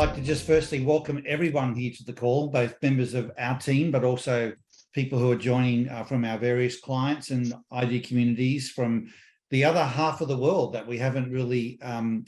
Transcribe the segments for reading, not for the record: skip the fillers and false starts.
like to just firstly welcome everyone here to the call, both members of our team, but also people who are joining from our various clients and ID communities from the other half of the world that we haven't really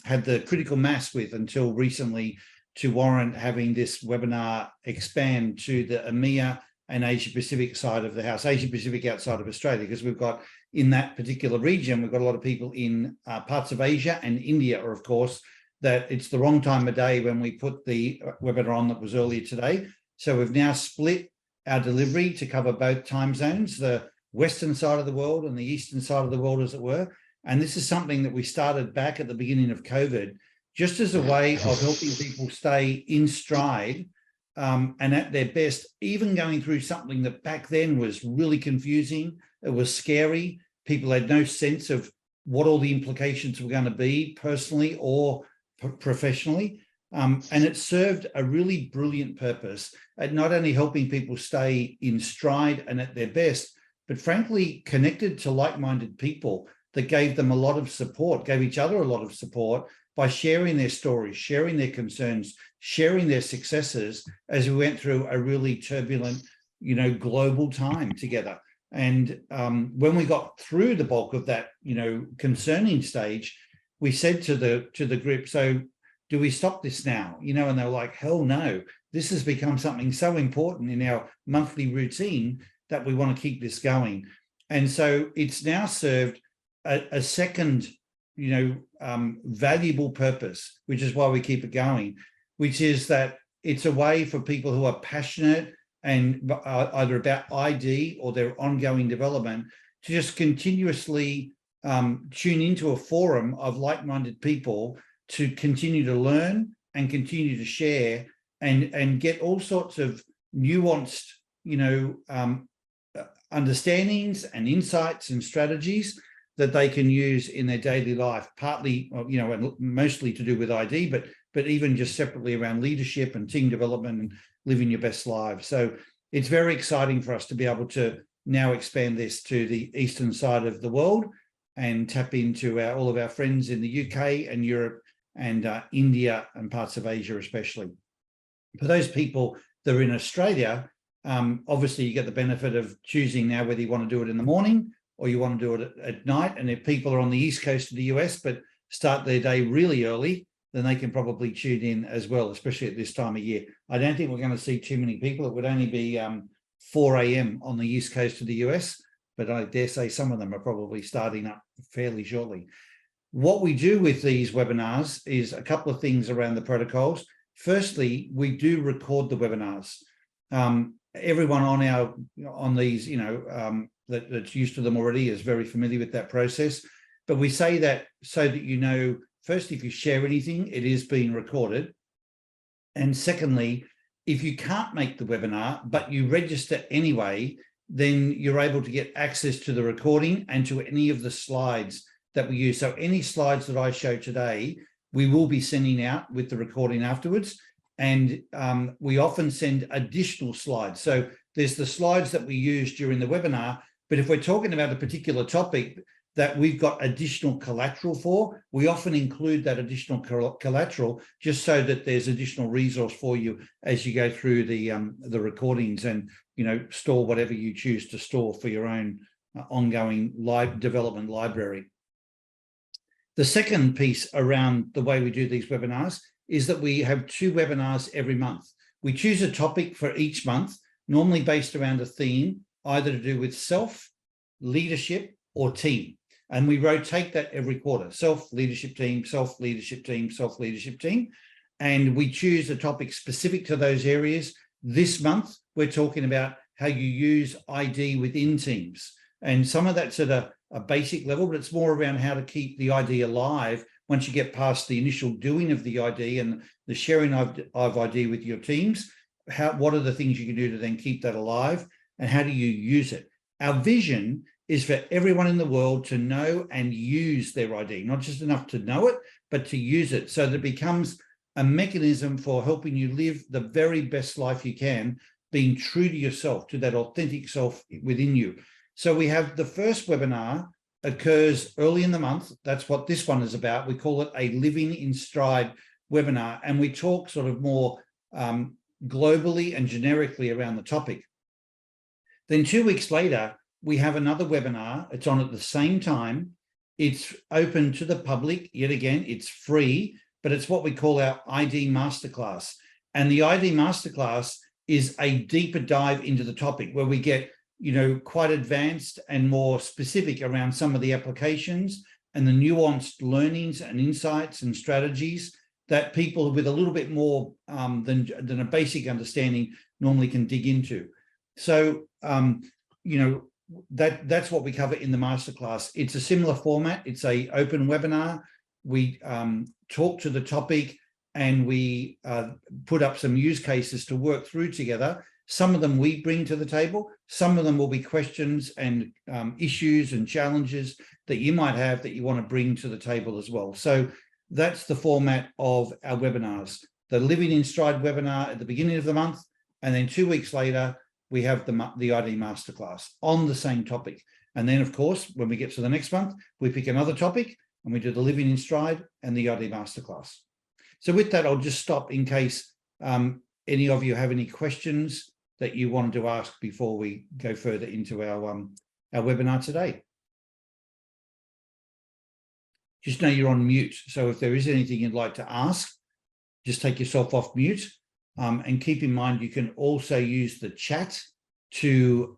had the critical mass with until recently to warrant having this webinar expand to the EMEA and Asia Pacific side of the house, Asia Pacific outside of Australia, because we've got in that particular region, we've got a lot of people in parts of Asia and India, or of course, that it's the wrong time of day when we put the webinar on that was earlier today. So we've now split our delivery to cover both time zones, the Western side of the world and the Eastern side of the world, as it were. And this is something that we started back at the beginning of COVID, just as a way of helping people stay in stride and at their best, even going through something that back then was really confusing. It was scary. People had no sense of what all the implications were going to be personally or professionally. And it served a really brilliant purpose at not only helping people stay in stride and at their best, but frankly, connected to like-minded people that gave them a lot of support, gave each other a lot of support by sharing their stories, sharing their concerns, sharing their successes as we went through a really turbulent, global time together. And when we got through the bulk of that, concerning stage, we said to the group, so do we stop this now? And they were like, hell no, this has become something so important in our monthly routine that we want to keep this going. And so it's now served a second, valuable purpose, which is why we keep it going, which is that it's a way for people who are passionate and either about ID or their ongoing development to just continuously tune into a forum of like-minded people to continue to learn and continue to share and get all sorts of nuanced, understandings and insights and strategies that they can use in their daily life, partly, and mostly to do with ID, but even just separately around leadership and team development and living your best lives. So it's very exciting for us to be able to now expand this to the eastern side of the world and tap into all of our friends in the UK and Europe and India and parts of Asia especially. For those people that are in Australia, obviously you get the benefit of choosing now whether you want to do it in the morning or you want to do it at night. And if people are on the East Coast of the US but start their day really early, then they can probably tune in as well, especially at this time of year. I don't think we're going to see too many people. It would only be 4 a.m. on the East Coast of the US, but I dare say some of them are probably starting up fairly shortly. What we do with these webinars is a couple of things around the protocols. Firstly, we do record the webinars. Everyone on these, that's used to them already is very familiar with that process. But we say that so that first, if you share anything, it is being recorded. And secondly, if you can't make the webinar, but you register anyway, then you're able to get access to the recording and to any of the slides that we use. So any slides that I show today, we will be sending out with the recording afterwards. And we often send additional slides. So there's the slides that we use during the webinar, but if we're talking about a particular topic that we've got additional collateral for, we often include that additional collateral just so that there's additional resource for you as you go through the recordings and store whatever you choose to store for your own ongoing development library. The second piece around the way we do these webinars is that we have 2 webinars every month. We choose a topic for each month, normally based around a theme, either to do with self, leadership, or team. And we rotate that every quarter, self-leadership team, self-leadership team, self-leadership team. And we choose a topic specific to those areas. This month, we're talking about how you use ID within teams. And some of that's at a basic level, but it's more around how to keep the ID alive once you get past the initial doing of the ID and the sharing of ID with your teams. What are the things you can do to then keep that alive, and how do you use it? Our vision is for everyone in the world to know and use their ID, not just enough to know it, but to use it so that it becomes a mechanism for helping you live the very best life you can, being true to yourself, to that authentic self within you. So we have the first webinar occurs early in the month. That's what this one is about. We call it a Living in Stride webinar, and we talk sort of more globally and generically around the topic. Then 2 weeks later, we have another webinar. It's on at the same time. It's open to the public. Yet again, it's free, but it's what we call our ID Masterclass. And the ID Masterclass is a deeper dive into the topic where we get, quite advanced and more specific around some of the applications and the nuanced learnings and insights and strategies that people with a little bit more than a basic understanding normally can dig into. So, that's what we cover in the masterclass. It's a similar format. It's an open webinar. We talk to the topic and we put up some use cases to work through together. Some of them we bring to the table. Some of them will be questions and issues and challenges that you might have that you want to bring to the table as well. So that's the format of our webinars. The Living in Stride webinar at the beginning of the month, and then 2 weeks later, we have the ID Masterclass on the same topic. And then, of course, when we get to the next month, we pick another topic and we do the Living in Stride and the ID Masterclass. So with that, I'll just stop in case any of you have any questions that you wanted to ask before we go further into our webinar today. Just know you're on mute. So if there is anything you'd like to ask, just take yourself off mute. And keep in mind, you can also use the chat to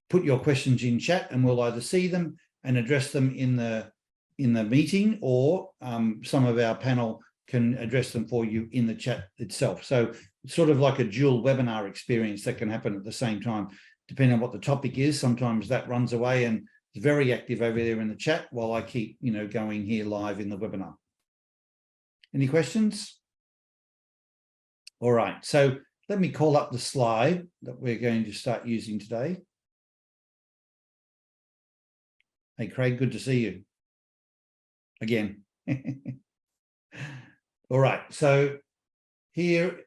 put your questions in chat, and we'll either see them and address them in the meeting, or some of our panel can address them for you in the chat itself. So it's sort of like a dual webinar experience that can happen at the same time, depending on what the topic is. Sometimes that runs away and is very active over there in the chat while I keep, going here live in the webinar. Any questions? All right, so let me call up the slide that we're going to start using today. Hey, Craig, good to see you again. All right, so here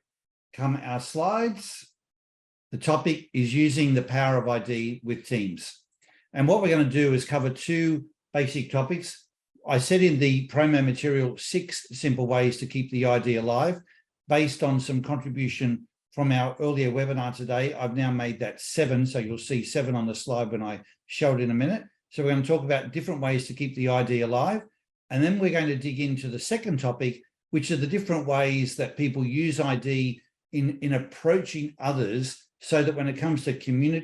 come our slides. The topic is using the power of ID with teams. And what we're going to do is cover 2 basic topics. I said in the promo material 6 simple ways to keep the ID alive. Based on some contribution from our earlier webinar today, I've now made that 7. So you'll see 7 on the slide when I show it in a minute. So we're going to talk about different ways to keep the ID alive. And then we're going to dig into the second topic, which are the different ways that people use ID in approaching others, so that when it comes to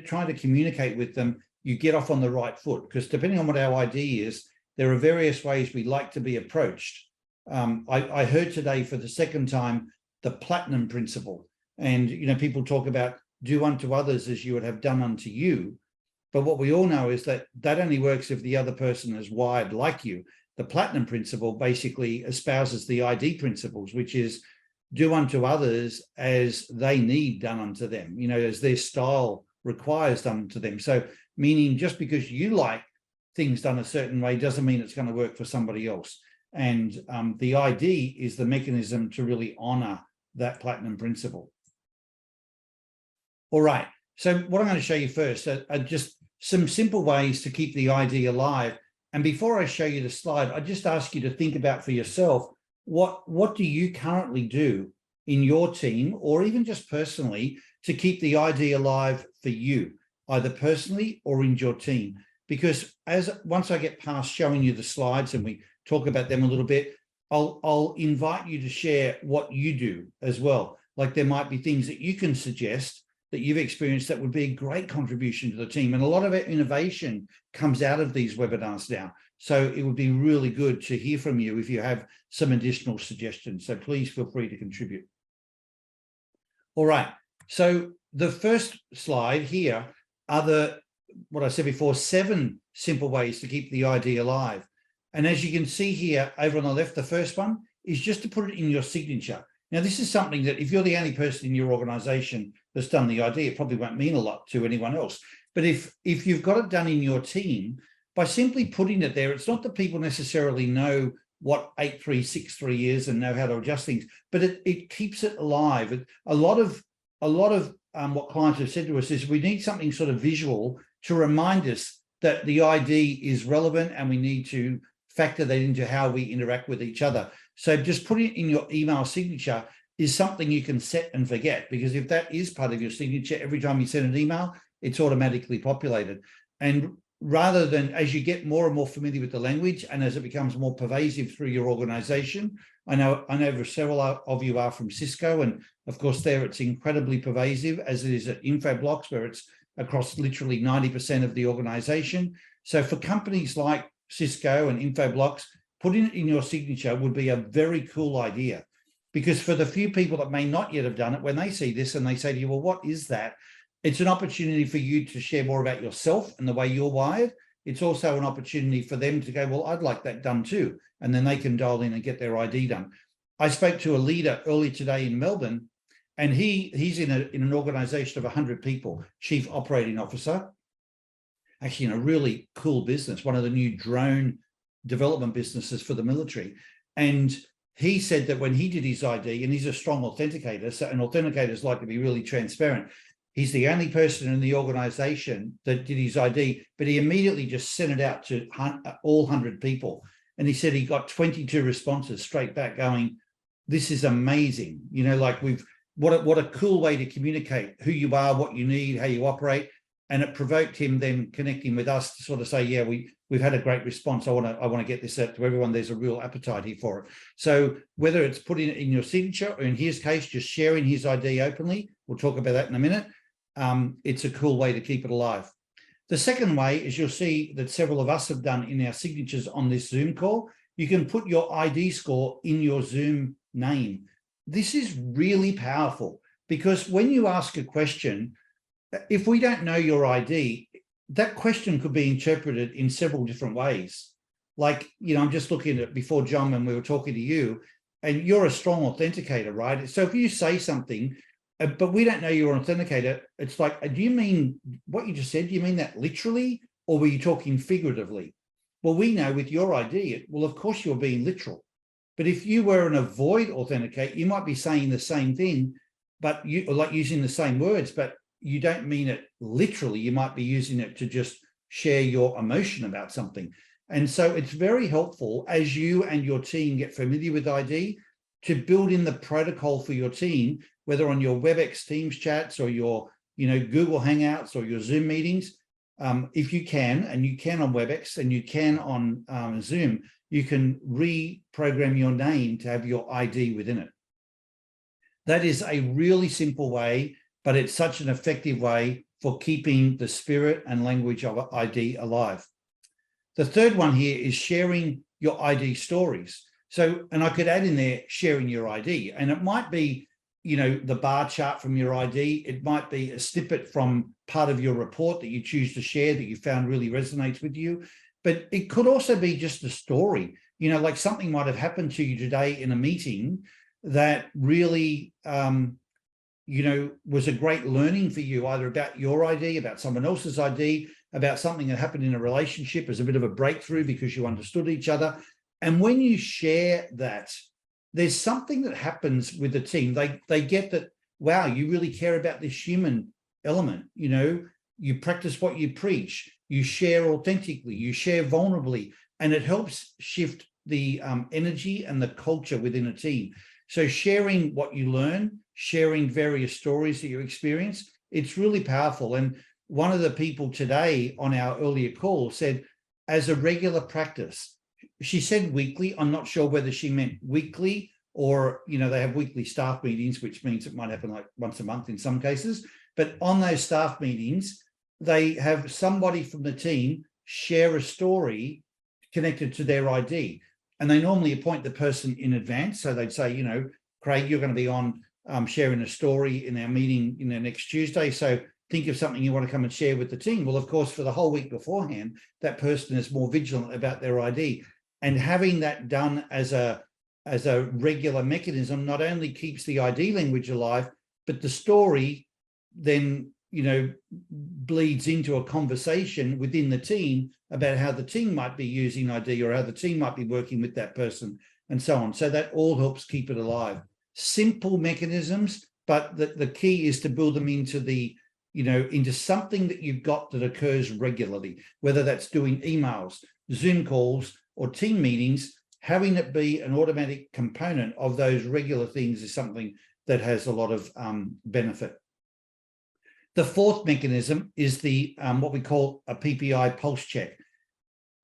trying to communicate with them, you get off on the right foot. Because depending on what our ID is, there are various ways we like to be approached. I heard today for the second time the platinum principle. And, people talk about do unto others as you would have done unto you. But what we all know is that that only works if the other person is wired like you. The platinum principle basically espouses the ID principles, which is do unto others as they need done unto them, as their style requires done unto them. So meaning just because you like things done a certain way doesn't mean it's going to work for somebody else. And the ID is the mechanism to really honor that platinum principle. All right, so what I'm going to show you first are just some simple ways to keep the ID alive. And before I show you the slide, I just ask you to think about for yourself, what do you currently do in your team, or even just personally, to keep the ID alive for you, either personally or in your team? Because once I get past showing you the slides and we talk about them a little bit, I'll invite you to share what you do as well. Like there might be things that you can suggest that you've experienced that would be a great contribution to the team. And a lot of innovation comes out of these webinars now. So it would be really good to hear from you if you have some additional suggestions. So please feel free to contribute. All right. So the first slide here are what I said before, 7 simple ways to keep the ID alive. And as you can see here over on the left, the first one is just to put it in your signature. Now, this is something that if you're the only person in your organization that's done the ID, it probably won't mean a lot to anyone else. But if you've got it done in your team, by simply putting it there, it's not that people necessarily know what 8363 is and know how to adjust things, but it keeps it alive. A lot of what clients have said to us is we need something sort of visual to remind us that the ID is relevant and we need to factor that into how we interact with each other. So just putting it in your email signature is something you can set and forget, because if that is part of your signature, every time you send an email, it's automatically populated. And rather than, as you get more and more familiar with the language and as it becomes more pervasive through your organization, I know several of you are from Cisco, and of course there it's incredibly pervasive, as it is at Infoblox, where it's across literally 90% of the organization. So for companies like Cisco and Infoblox, putting it in your signature would be a very cool idea, because for the few people that may not yet have done it, when they see this and they say to you, well, what is that? It's an opportunity for you to share more about yourself and the way you're wired. It's also an opportunity for them to go, well, I'd like that done too. And then they can dial in and get their ID done. I spoke to a leader earlier today in Melbourne, and he's in an organization of 100 people, chief operating officer, actually in a really cool business, one of the new drone development businesses for the military. And he said that when he did his ID, and he's a strong authenticator, so and authenticators like to be really transparent, he's the only person in the organization that did his ID, but he immediately just sent it out to all 100 people. And he said he got 22 responses straight back going, this is amazing. You know, like what a cool way to communicate who you are, what you need, how you operate. And it provoked him then connecting with us to sort of say, yeah, we've had a great response. I want to get this out to everyone. There's a real appetite here for it. So whether it's putting it in your signature, or in his case, just sharing his ID openly, we'll talk about that in a minute. It's a cool way to keep it alive. The second way is, you'll see that several of us have done in our signatures on this Zoom call. You can put your ID score in your Zoom name. This is really powerful, because when you ask a question, if we don't know your ID, that question could be interpreted in several different ways. Like, you know, I'm just looking at before, John, when we were talking to you, and you're a strong authenticator, right? So if you say something, but we don't know you're an authenticator, it's like, do you mean what you just said? Do you mean that literally, or were you talking figuratively? Well, we know with your ID, well, of course you're being literal. But if you were an avoid authenticate, you might be saying the same thing, but you like using the same words, but you don't mean it literally. You might be using it to just share your emotion about something. And so it's very helpful as you and your team get familiar with ID to build in the protocol for your team, whether on your WebEx Teams chats or your, you know, Google Hangouts or your Zoom meetings. If you can, and you can on WebEx and you can on Zoom, you can reprogram your name to have your ID within it. That is a really simple way, but it's such an effective way for keeping the spirit and language of ID alive. The third one here is sharing your ID stories. So, and I could add in there sharing your ID, and it might be, you know, the bar chart from your ID. It might be a snippet from part of your report that you choose to share that you found really resonates with you. But it could also be just a story, you know, like something might have happened to you today in a meeting that really, you know, was a great learning for you, either about your ID, about someone else's ID, about something that happened in a relationship as a bit of a breakthrough because you understood each other. And when you share that, there's something that happens with the team. They get that, wow, you really care about this human element. You know, you practice what you preach, you share authentically, you share vulnerably, and it helps shift the energy and the culture within a team. So sharing what you learn, sharing various stories that you experience, it's really powerful. And one of the people today on our earlier call said, as a regular practice, she said weekly. I'm not sure whether she meant weekly or, you know, they have weekly staff meetings, which means it might happen like once a month in some cases. But on those staff meetings, they have somebody from the team share a story connected to their ID. And they normally appoint the person in advance. So they'd say, you know, Craig, you're going to be on sharing a story in our meeting, you know, next Tuesday. So think of something you want to come and share with the team. Well, of course, for the whole week beforehand, that person is more vigilant about their ID. And having that done as a regular mechanism not only keeps the ID language alive, but the story then, you know, bleeds into a conversation within the team about how the team might be using ID or how the team might be working with that person and so on. So that all helps keep it alive. Simple mechanisms, but the key is to build them into the, you know, into something that you've got that occurs regularly, whether that's doing emails, Zoom calls, or team meetings. having it be an automatic component of those regular things is something that has a lot of benefit. The fourth mechanism is the what we call a PPI pulse check.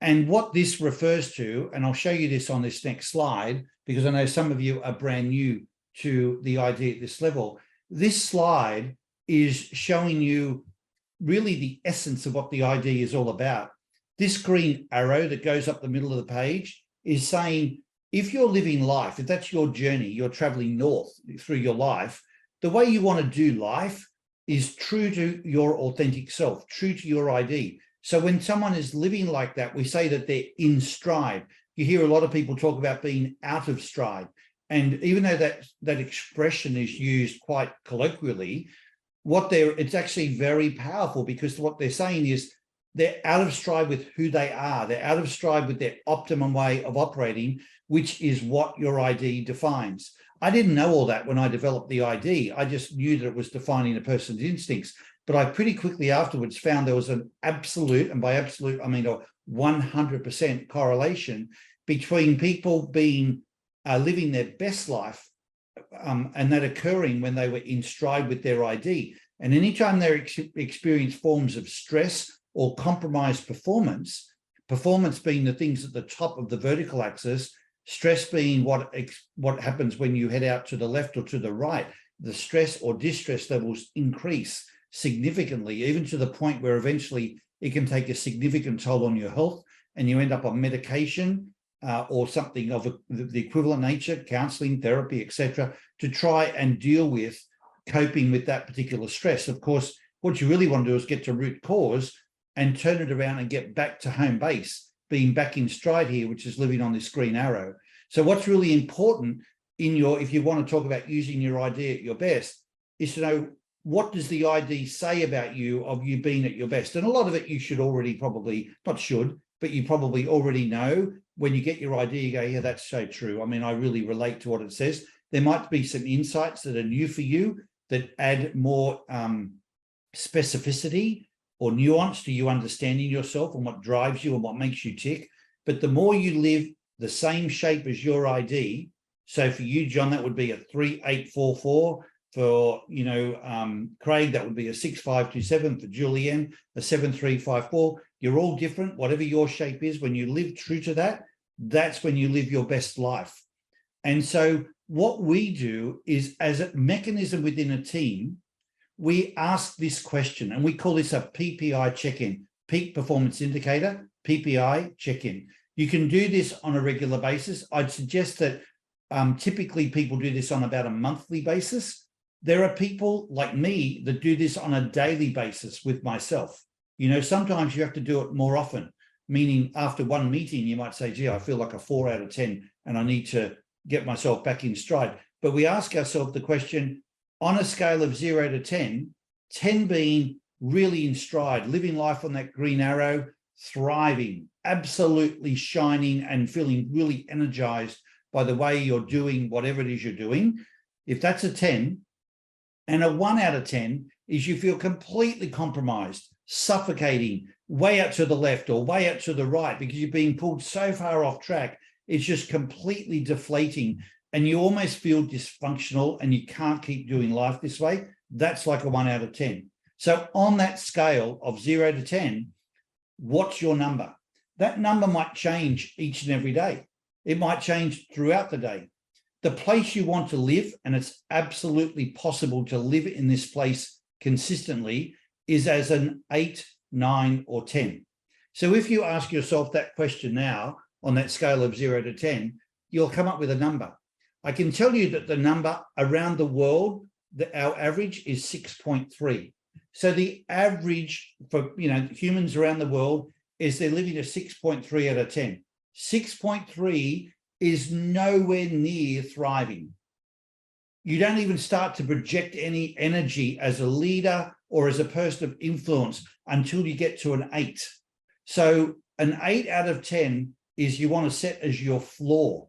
And what this refers to, and I'll show you this on this next slide, because I know some of you are brand new to the ID at this level. This slide is showing you really the essence of what the ID is all about. This green arrow that goes up the middle of the page is saying, if you're living life, if that's your journey, you're traveling north through your life, the way you want to do life is true to your authentic self, true to your ID. So when someone is living like that, we say that they're in stride. You hear a lot of people talk about being out of stride. And even though that expression is used quite colloquially, it's actually very powerful, because what they're saying is they're out of stride with who they are. They're out of stride with their optimum way of operating, which is what your ID defines. I didn't know all that when I developed the ID. I just knew that it was defining a person's instincts. But I pretty quickly afterwards found there was an absolute, and by absolute, I mean a 100% correlation between people being living their best life and that occurring when they were in stride with their ID. And anytime they experience forms of stress or compromised performance being the things at the top of the vertical axis, stress being what happens when you head out to the left or to the right, the stress or distress levels increase significantly, even to the point where eventually it can take a significant toll on your health, and you end up on medication or something of the equivalent nature, counseling, therapy, etc., to try and deal with coping with that particular stress. Of course, what you really want to do is get to root cause and turn it around and get back to home base, being back in stride here, which is living on this green arrow. So what's really important if you want to talk about using your ID at your best, is to know, what does the ID say about you, of you being at your best? And a lot of it you should already but you probably already know. When you get your ID, you go, yeah, that's so true. I mean, I really relate to what it says. There might be some insights that are new for you that add more specificity or nuance to you understanding yourself and what drives you and what makes you tick. But the more you live the same shape as your ID, so for you, John, that would be a 3844. For, Craig, that would be a 6527. For Julianne, a 7354. You're all different. Whatever your shape is, when you live true to that, that's when you live your best life. And so what we do is, as a mechanism within a team, we ask this question, and we call this a PPI check-in, peak performance indicator, PPI check-in. You can do this on a regular basis. I'd suggest that typically people do this on about a monthly basis. There are people like me that do this on a daily basis with myself. Sometimes you have to do it more often, meaning after one meeting, you might say, gee, I feel like a 4 out of 10 and I need to get myself back in stride. But we ask ourselves the question, on a scale of 0 to 10, 10 being really in stride, living life on that green arrow, thriving, absolutely shining and feeling really energized by the way you're doing whatever it is you're doing. If that's a 10, and a 1 out of 10 is you feel completely compromised, suffocating, way out to the left or way out to the right because you're being pulled so far off track, it's just completely deflating and you almost feel dysfunctional and you can't keep doing life this way. That's like a 1 out of 10. So on that scale of 0 to 10, what's your number? That number might change each and every day. It might change throughout the day. The place you want to live, and it's absolutely possible to live in this place consistently, is as an 8, 9, or 10. So if you ask yourself that question now on that scale of 0 to 10, you'll come up with a number. I can tell you that the number around the world, our average is 6.3. So the average for humans around the world is they're living a 6.3 out of 10. 6.3 is nowhere near thriving. You don't even start to project any energy as a leader or as a person of influence until you get to an 8. So an 8 out of 10 is you want to set as your floor.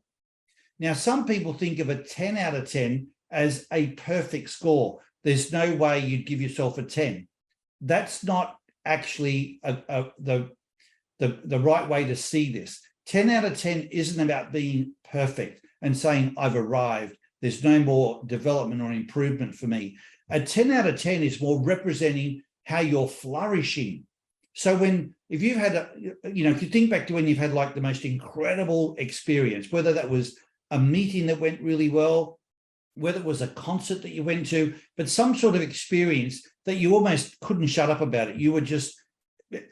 Now, some people think of a 10 out of 10 as a perfect score. There's no way you'd give yourself a 10. That's not actually the right way to see this. 10 out of 10 isn't about being perfect and saying, I've arrived. There's no more development or improvement for me. A 10 out of 10 is more representing how you're flourishing. So if you've had, if you think back to when you've had like the most incredible experience, whether that was a meeting that went really well, whether it was a concert that you went to, but some sort of experience that you almost couldn't shut up about it. You were just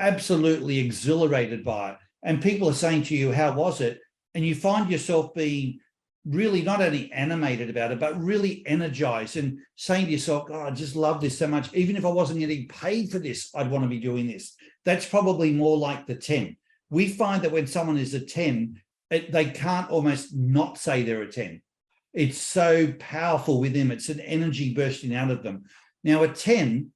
absolutely exhilarated by it. And people are saying to you, how was it? And you find yourself being really not only animated about it, but really energized and saying to yourself, oh, I just love this so much. Even if I wasn't getting paid for this, I'd want to be doing this. That's probably more like the 10. We find that when someone is a 10, they can't almost not say they're a 10. It's so powerful with them. It's an energy bursting out of them. Now, a 10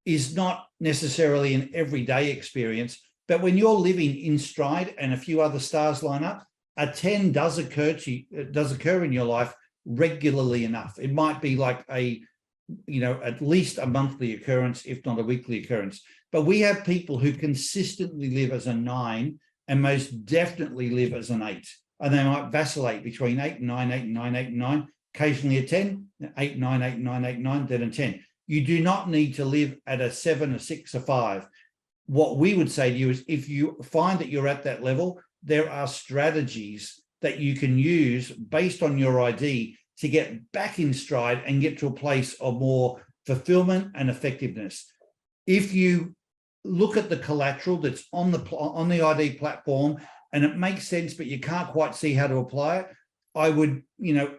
is not necessarily an everyday experience, but when you're living in stride and a few other stars line up, a 10 does occur in your life regularly enough. It might be like at least a monthly occurrence, if not a weekly occurrence. But we have people who consistently live as a 9 and most definitely live as an 8. And they might vacillate between 8 and 9, 8 and 9, 8 and 9, occasionally a 10, 8, 9, 8, 9, 8, 9, then a 10. You do not need to live at a 7, a 6, a 5. What we would say to you is if you find that you're at that level, there are strategies that you can use based on your ID to get back in stride and get to a place of more fulfillment and effectiveness. If you look at the collateral that's on the ID platform and it makes sense, but you can't quite see how to apply it, I would,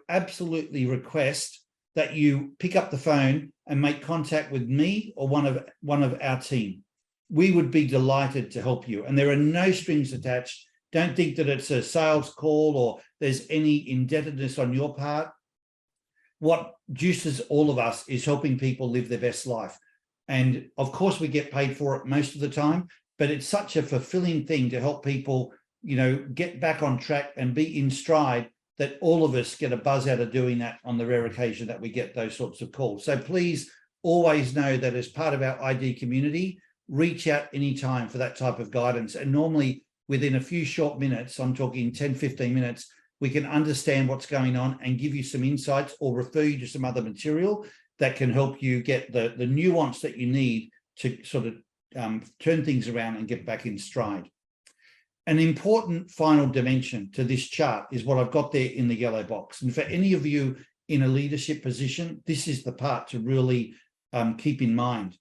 absolutely request that you pick up the phone and make contact with me or one of our team. We would be delighted to help you. And there are no strings attached. Don't think that it's a sales call or there's any indebtedness on your part. What juices all of us is helping people live their best life. And of course, we get paid for it most of the time, but it's such a fulfilling thing to help people, get back on track and be in stride that all of us get a buzz out of doing that on the rare occasion that we get those sorts of calls. So please always know that as part of our ID community, reach out anytime for that type of guidance. And normally within a few short minutes, I'm talking 10, 15 minutes, we can understand what's going on and give you some insights or refer you to some other material that can help you get the nuance that you need to sort of turn things around and get back in stride. An important final dimension to this chart is what I've got there in the yellow box. And for any of you in a leadership position, this is the part to really keep in mind.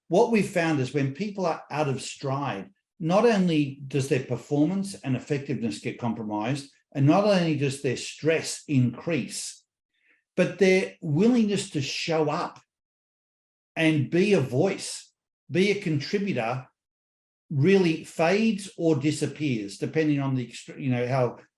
What we've found is when people are out of stride, not only does their performance and effectiveness get compromised, and not only does their stress increase, but their willingness to show up and be a voice, be a contributor, really fades or disappears, depending on the,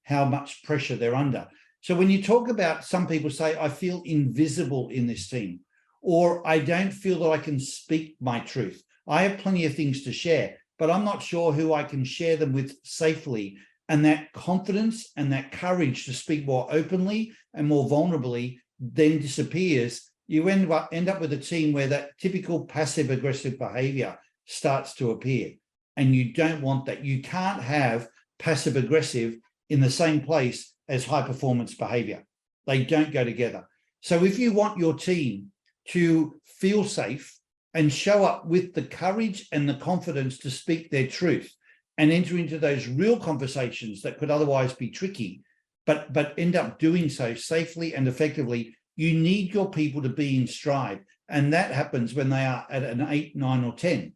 how much pressure they're under. So when you talk about, some people say, I feel invisible in this team, or I don't feel that I can speak my truth. I have plenty of things to share, but I'm not sure who I can share them with safely. And that confidence and that courage to speak more openly and more vulnerably then disappears. You end up with a team where that typical passive aggressive behavior starts to appear. And you don't want that. You can't have passive aggressive in the same place as high performance behavior. They don't go together. So if you want your team to feel safe and show up with the courage and the confidence to speak their truth and enter into those real conversations that could otherwise be tricky, but end up doing so safely and effectively, you need your people to be in stride. And that happens when they are at an 8, 9, or 10.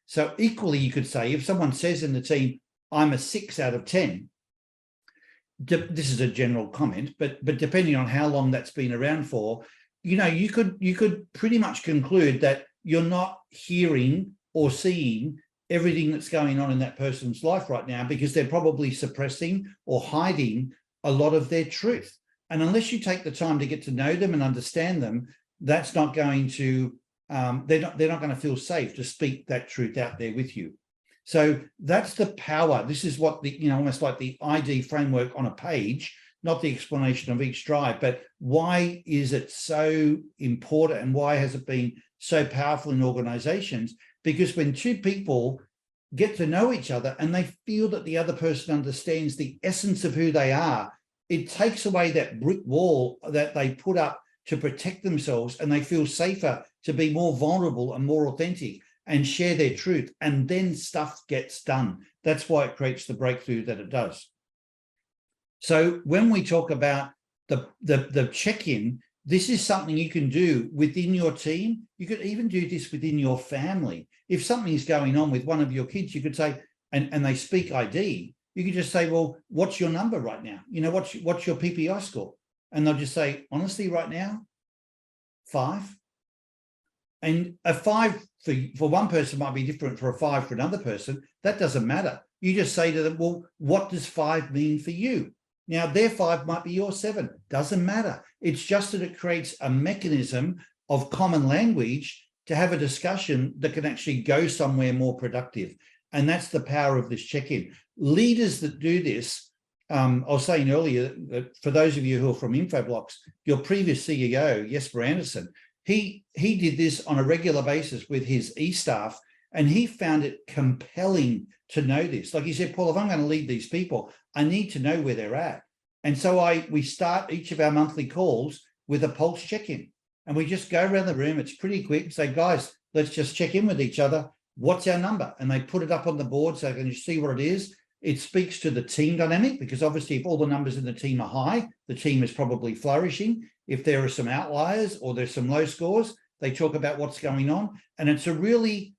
So equally, you could say, if someone says in the team, I'm a 6 out of 10, this is a general comment, but depending on how long that's been around for, you could pretty much conclude that you're not hearing or seeing everything that's going on in that person's life right now, because they're probably suppressing or hiding a lot of their truth. And unless you take the time to get to know them and understand them, that's not going to, they're not going to feel safe to speak that truth out there with you. So that's the power. This is what the, almost like the ID framework on a page, not the explanation of each drive, but why is it so important and why has it been so powerful in organizations? Because when two people get to know each other and they feel that the other person understands the essence of who they are, it takes away that brick wall that they put up to protect themselves, and they feel safer to be more vulnerable and more authentic and share their truth, and then stuff gets done. That's why it creates the breakthrough that it does. So when we talk about the check-in, this is something you can do within your team. You could even do this within your family. If something's going on with one of your kids, you could say, and they speak ID, you could just say, well, what's your number right now? You know, what's your PPI score? And they'll just say, honestly, right now, 5. And a 5 for one person might be different for a 5 for another person. That doesn't matter. You just say to them, well, what does 5 mean for you? Now, their 5 might be your 7. Doesn't matter. It's just that it creates a mechanism of common language to have a discussion that can actually go somewhere more productive. And that's the power of this check-in. Leaders that do this, I was saying earlier that for those of you who are from Infoblox, your previous CEO, Jesper Anderson, he did this on a regular basis with his e-staff, and he found it compelling to know this. Like he said, Paul, if I'm going to lead these people, I need to know where they're at. And so we start each of our monthly calls with a pulse check-in, and we just go around the room. It's pretty quick. Say, guys, let's just check in with each other. What's our number? And they put it up on the board so can you see what it is. It speaks to the team dynamic, because obviously if all the numbers in the team are high, the team is probably flourishing. If there are some outliers or there's some low scores, they talk about what's going on. And it's a really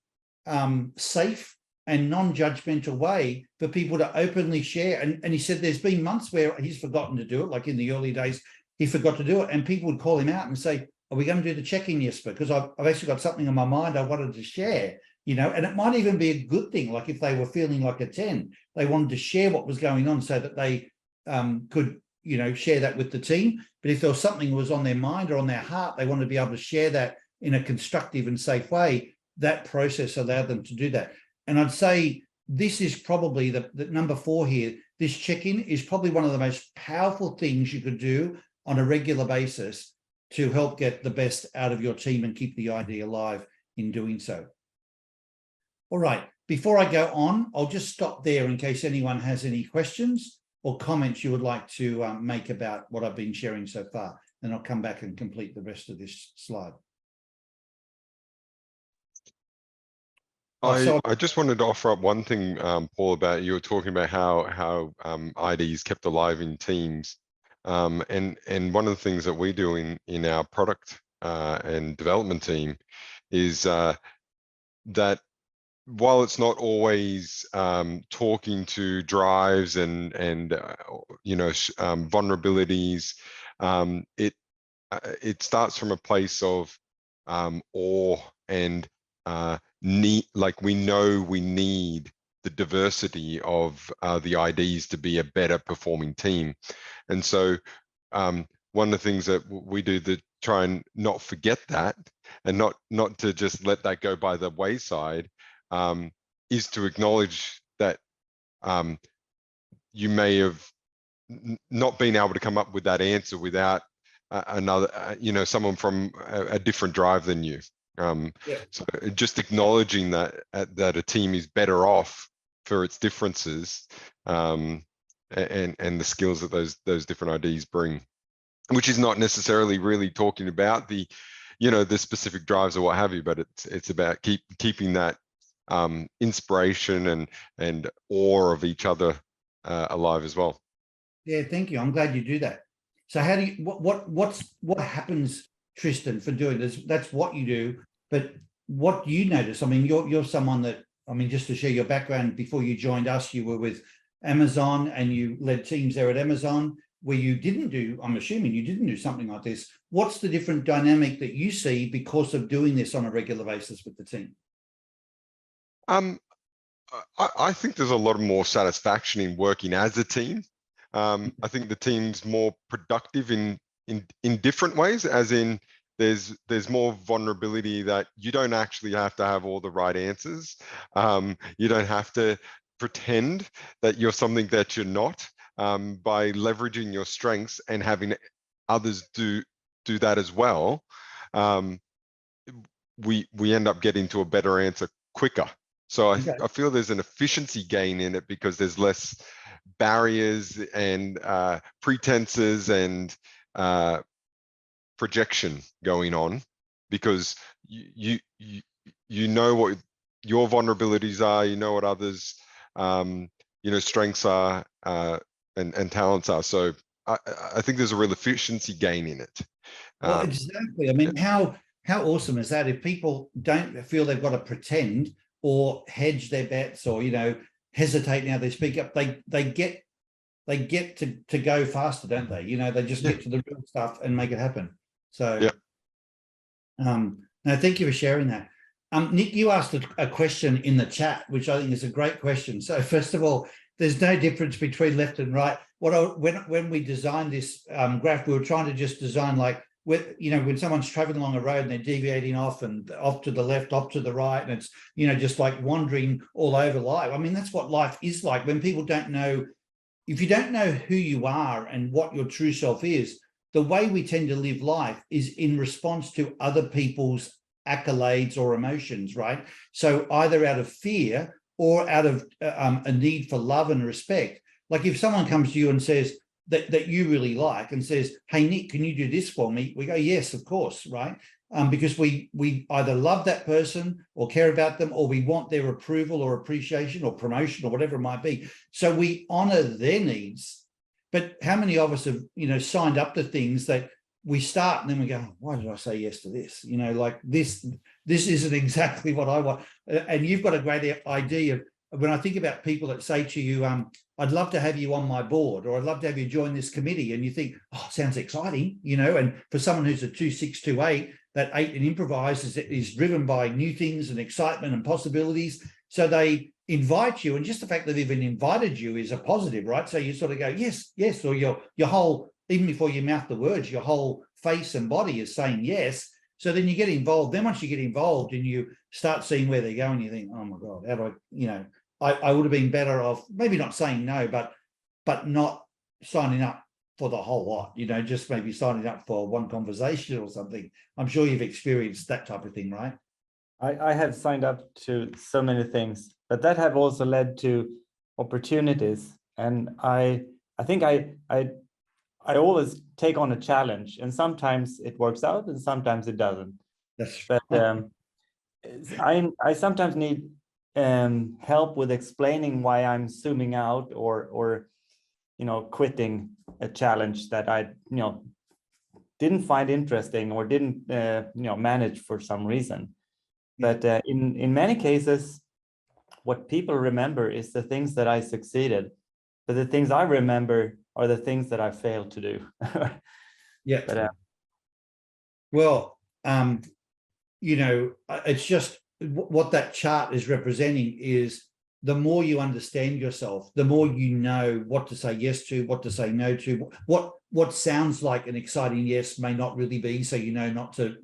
safe and non-judgmental way for people to openly share. And he said there's been months where he's forgotten to do it, like in the early days, he forgot to do it. And people would call him out and say, are we going to do the check-in, Jesper? Because I've actually got something on my mind I wanted to share. You know, and it might even be a good thing. Like if they were feeling like a 10, they wanted to share what was going on so that they could, you know, share that with the team. But if there was something that was on their mind or on their heart, they wanted to be able to share that in a constructive and safe way. That process allowed them to do that. And I'd say this is probably the number 4 here. This check-in is probably one of the most powerful things you could do on a regular basis to help get the best out of your team and keep the idea alive in doing so. All right, before I go on, I'll just stop there in case anyone has any questions or comments you would like to make about what I've been sharing so far. Then I'll come back and complete the rest of this slide. I just wanted to offer up one thing, Paul, about you were talking about how ID is kept alive in teams. And one of the things that we do in our product and development team is that while it's not always talking to drives and vulnerabilities, it starts from a place of awe and need. Like we know we need the diversity of the IDs to be a better performing team, and so one of the things that we do to try and not forget that, and not to just let that go by the wayside, is to acknowledge that you may have not been able to come up with that answer without another, someone from a different drive than you. So just acknowledging that a team is better off for its differences and the skills that those different IDs bring, which is not necessarily really talking about the specific drives or what have you, but it's about keeping that inspiration and awe of each other alive as well. Yeah, thank you. I'm glad you do that. So how do you, what happens, Tristan, for doing this? That's what you do, but what do you notice? I mean, you're someone that, I mean, just to share your background, before you joined us, you were with Amazon and you led teams there at Amazon, where you didn't do, I'm assuming you didn't do something like this. What's the different dynamic that you see because of doing this on a regular basis with the team? I think there's a lot more satisfaction in working as a team. I think the team's more productive in different ways, as in there's more vulnerability that you don't actually have to have all the right answers. You don't have to pretend that you're something that you're not, by leveraging your strengths and having others do that as well. We end up getting to a better answer quicker. So Okay. I feel there's an efficiency gain in it because there's less barriers and pretenses and projection going on, because you know what your vulnerabilities are, you know what others strengths are and talents are. So I think there's a real efficiency gain in it. Well, exactly. I mean, how awesome is that? If people don't feel they've got to pretend or hedge their bets or hesitate now they speak up, they get to go faster, don't they? They just get to the real stuff and make it happen. So yeah. No, thank you for sharing that. Nick, you asked a question in the chat, which I think is a great question. So first of all, there's no difference between left and right. When we designed this graph, we were trying to just design like, when someone's traveling along a road and they're deviating off and off to the left, off to the right, and it's, just like wandering all over life. I mean, that's what life is like when people don't know. If you don't know who you are and what your true self is, the way we tend to live life is in response to other people's accolades or emotions, right? So either out of fear or out of a need for love and respect. Like if someone comes to you and says that you really like and says, hey, Nick, can you do this for me? We go, yes, of course, right? Because we either love that person or care about them, or we want their approval or appreciation or promotion or whatever it might be. So we honor their needs. But how many of us have, signed up to things that we start and then we go, oh, why did I say yes to this? Like this isn't exactly what I want. And you've got a great idea of when I think about people that say to you, I'd love to have you on my board, or I'd love to have you join this committee. And you think, oh, sounds exciting, and for someone who's a 2, 6, 2, 8, that 8 and improvise is driven by new things and excitement and possibilities. So they invite you, and just the fact that they've even invited you is a positive, right? So you sort of go, yes, yes, or your whole, even before you mouth the words, your whole face and body is saying yes. So then you get involved. Then once you get involved and you start seeing where they're going, you think, oh my God, how do I would have been better off maybe not saying no, but not signing up for the whole lot, just maybe signing up for one conversation or something. I'm sure you've experienced that type of thing, right? I have signed up to so many things, but that have also led to opportunities. And I think I always take on a challenge, and sometimes it works out and sometimes it doesn't. But I sometimes need help with explaining why I'm zooming out or quitting a challenge that I didn't find interesting or didn't manage for some reason. But in many cases, what people remember is the things that I succeeded, but the things I remember are the things that I failed to do. Yeah. But, well, it's just what that chart is representing is the more you understand yourself, the more you know what to say yes to, what to say no to, what sounds like an exciting yes may not really be, so not to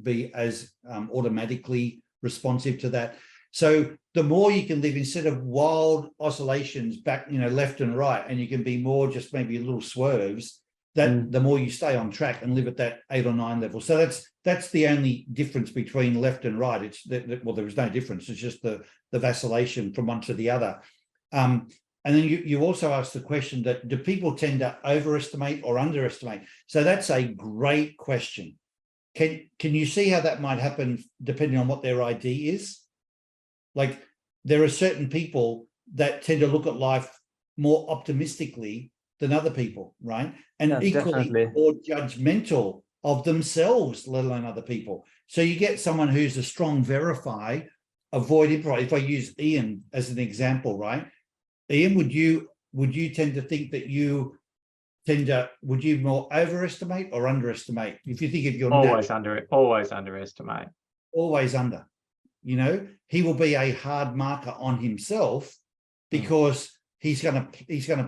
be as automatically responsive to that. So the more you can live instead of wild oscillations back left and right, and you can be more just maybe little swerves, that the more you stay on track and live at that 8 or 9 level. So that's the only difference between left and right. It's well, there is no difference. It's just the vacillation from one to the other. And then you also asked the question that do people tend to overestimate or underestimate? So that's a great question. Can you see how that might happen depending on what their ID is? Like there are certain people that tend to look at life more optimistically than other people, right? And yeah, equally definitely. more judgmental of themselves, let alone other people. So you get someone who's a strong verify, avoid improv. If I use Ian as an example, right? Ian, would you tend to think that would you more overestimate or underestimate? If you think of your always underestimate. Always under. He will be a hard marker on himself because he's gonna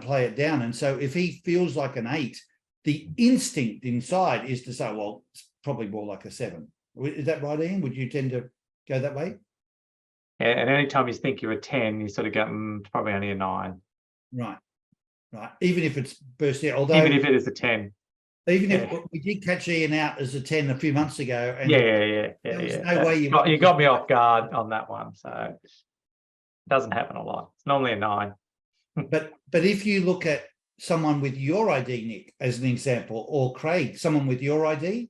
play it down. And so if he feels like an 8, the instinct inside is to say, well, it's probably more like a 7. Is that right, Ian? Would you tend to go that way? Yeah, and anytime you think you're a 10, you sort of go, it's probably only a 9. Right. Even if it's burst out, although even if it is a 10. Even if we did catch Ian out as a 10 a few months ago, and yeah. there was no way you got me off guard on that one. So Doesn't happen a lot. It's normally a 9. But if you look at someone with your ID, Nick, as an example, or Craig, someone with your ID,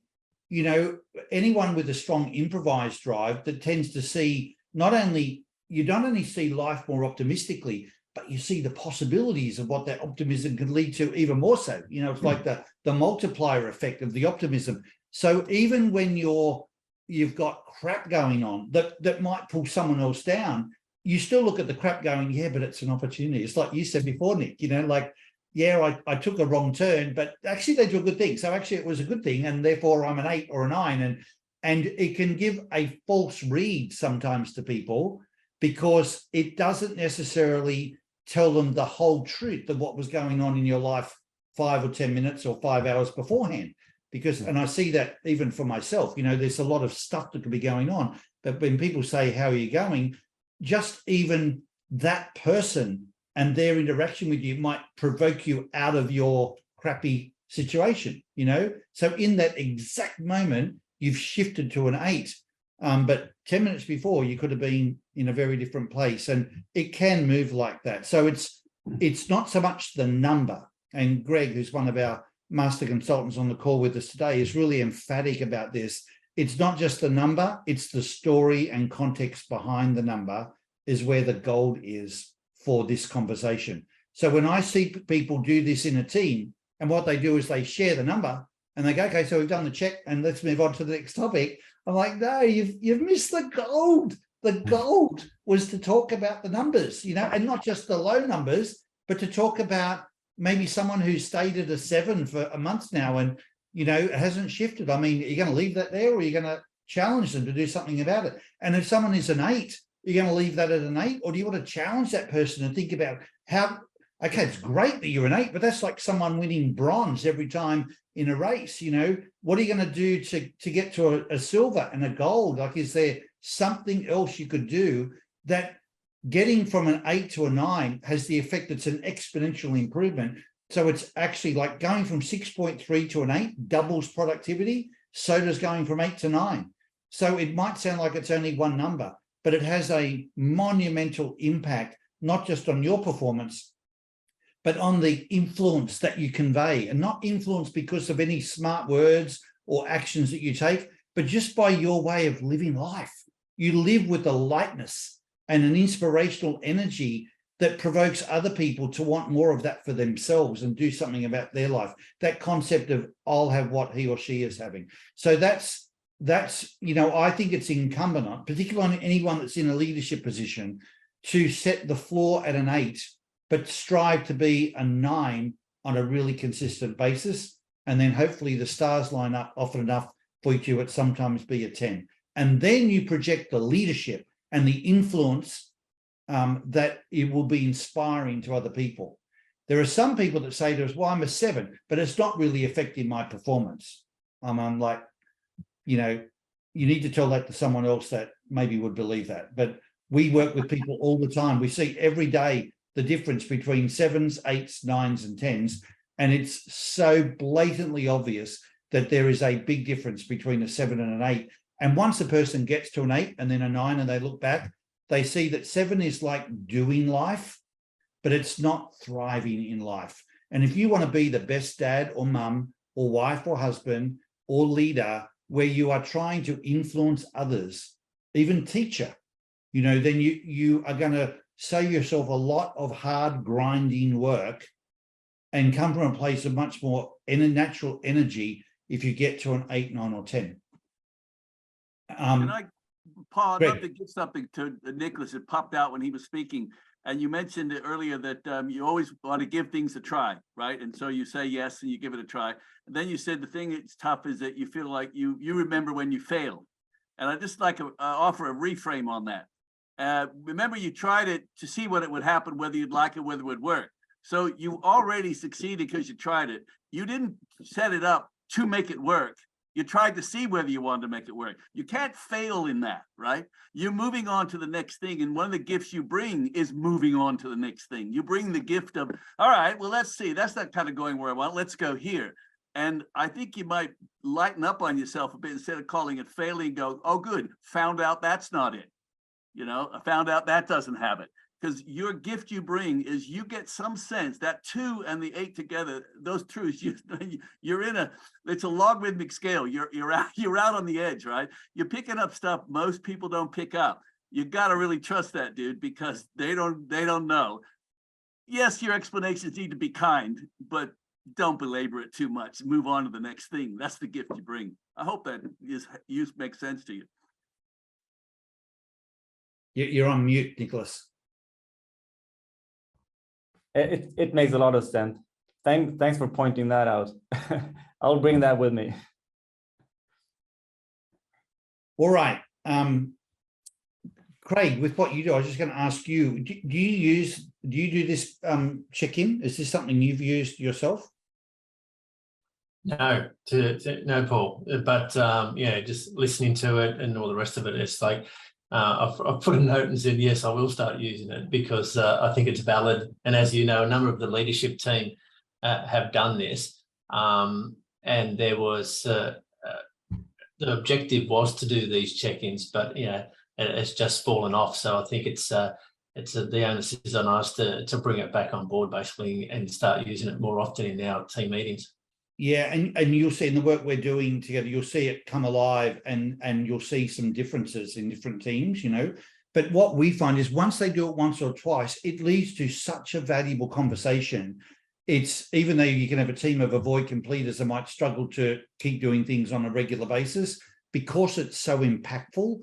you know, anyone with a strong improvised drive that tends to see you don't only see life more optimistically, but you see the possibilities of what that optimism can lead to even more so. You know, it's like the multiplier effect of the optimism. So even when you've got crap going on that might pull someone else down, you still look at the crap going, yeah, but it's an opportunity. It's like you said before, Nick, you know, like, yeah, I took a wrong turn, but actually they do a good thing. So actually it was a good thing, and therefore I'm an 8 or a 9. And it can give a false read sometimes to people, because it doesn't necessarily tell them the whole truth of what was going on in your life 5 or 10 minutes or 5 hours beforehand. Because, and I see that even for myself, you know, there's a lot of stuff that could be going on. But when people say, how are you going? Just even that person and their interaction with you might provoke you out of your crappy situation, you know? So in that exact moment, you've shifted to an 8. But 10 minutes before, you could have been in a very different place, and it can move like that. So it's not so much the number. And Greg, who's one of our master consultants on the call with us today, is really emphatic about this. It's not just the number, it's the story and context behind the number is where the gold is for this conversation. So when I see people do this in a team, and what they do is they share the number and they go, okay, so we've done the check and let's move on to the next topic. I'm like, no, you've missed the gold. The gold was to talk about the numbers, you know, and not just the low numbers, but to talk about maybe someone who's stayed at a 7 for a month now and, you know, it hasn't shifted. I mean, are you going to leave that there, or are you going to challenge them to do something about it? And if someone is an 8, are you going to leave that at an 8, or do you want to challenge that person and think about how, okay, it's great that you're an 8, but that's like someone winning bronze every time in a race, you know, what are you going to do to get to a silver and a gold? Like, is there something else you could do that getting from an 8 to a 9 has the effect that's an exponential improvement? So it's actually like going from 6.3 to an 8 doubles productivity. So does going from 8 to 9. So it might sound like it's only one number, but it has a monumental impact, not just on your performance, but on the influence that you convey, and not influence because of any smart words or actions that you take, but just by your way of living life. You live with a lightness and an inspirational energy that provokes other people to want more of that for themselves and do something about their life. That concept of I'll have what he or she is having. So that's, you know, I think it's incumbent on, particularly on anyone that's in a leadership position, to set the floor at an 8, but strive to be a 9 on a really consistent basis. And then hopefully the stars line up often enough for you to at sometimes be a 10. And then you project the leadership and the influence that it will be inspiring to other people. There are some people that say to us, well, I'm a 7, but it's not really affecting my performance. I'm like, you know, you need to tell that to someone else that maybe would believe that. But we work with people all the time. We see every day the difference between 7s, 8s, 9s, and 10s. And it's so blatantly obvious that there is a big difference between a 7 and an 8. And once a person gets to an 8 and then a 9 and they look back, they see that 7 is like doing life, but it's not thriving in life. And if you want to be the best dad or mum or wife or husband or leader, where you are trying to influence others, even teacher, you know, then you are going to save yourself a lot of hard grinding work and come from a place of much more natural energy if you get to an 8, 9, or 10. Paul, I'd Greg. love to give something to Nicholas. It popped out when he was speaking. And you mentioned it earlier that you always want to give things a try, right? And so you say yes and you give it a try. And then you said the thing that's tough is that you feel like you remember when you failed. And I'd just like to offer a reframe on that. Remember, you tried it to see what it would happen, whether you'd like it, whether it would work. So you already succeeded because you tried it. You didn't set it up to make it work. You tried to see whether you wanted to make it work. You can't fail in that, right? You're moving on to the next thing. And one of the gifts you bring is moving on to the next thing. You bring the gift of, all right, well, let's see. That's not kind of going where I want. Let's go here. And I think you might lighten up on yourself a bit instead of calling it failing, go, oh, good. Found out that's not it. You know, I found out that doesn't have it. because your gift you bring is you get some sense that 2 and the 8 together, those truths, you're in it's a logarithmic scale. You're out on the edge, right? You're picking up stuff most people don't pick up. You got to really trust that dude, because they don't know. Yes, your explanations need to be kind, but don't belabor it too much. Move on to the next thing. That's the gift you bring. I hope that makes sense to you. You're on mute, Nicholas. It makes a lot of sense. Thanks for pointing that out. I'll bring that with me. All right. Craig, with what you do, I was just going to ask you, do you do this check-in? Is this something you've used yourself? No, no, Paul. But yeah, just listening to it and all the rest of it, it's like I've put a note and said, yes, I will start using it, because I think it's valid. And as you know, a number of the leadership team have done this. And there was, the objective was to do these check-ins, but, you know, it's just fallen off. So I think the onus is on us to bring it back on board, basically, and start using it more often in our team meetings. Yeah, and you'll see in the work we're doing together, you'll see it come alive, and you'll see some differences in different teams, you know. But what we find is once they do it once or twice, it leads to such a valuable conversation. It's, even though you can have a team of avoid completers that might struggle to keep doing things on a regular basis, because it's so impactful,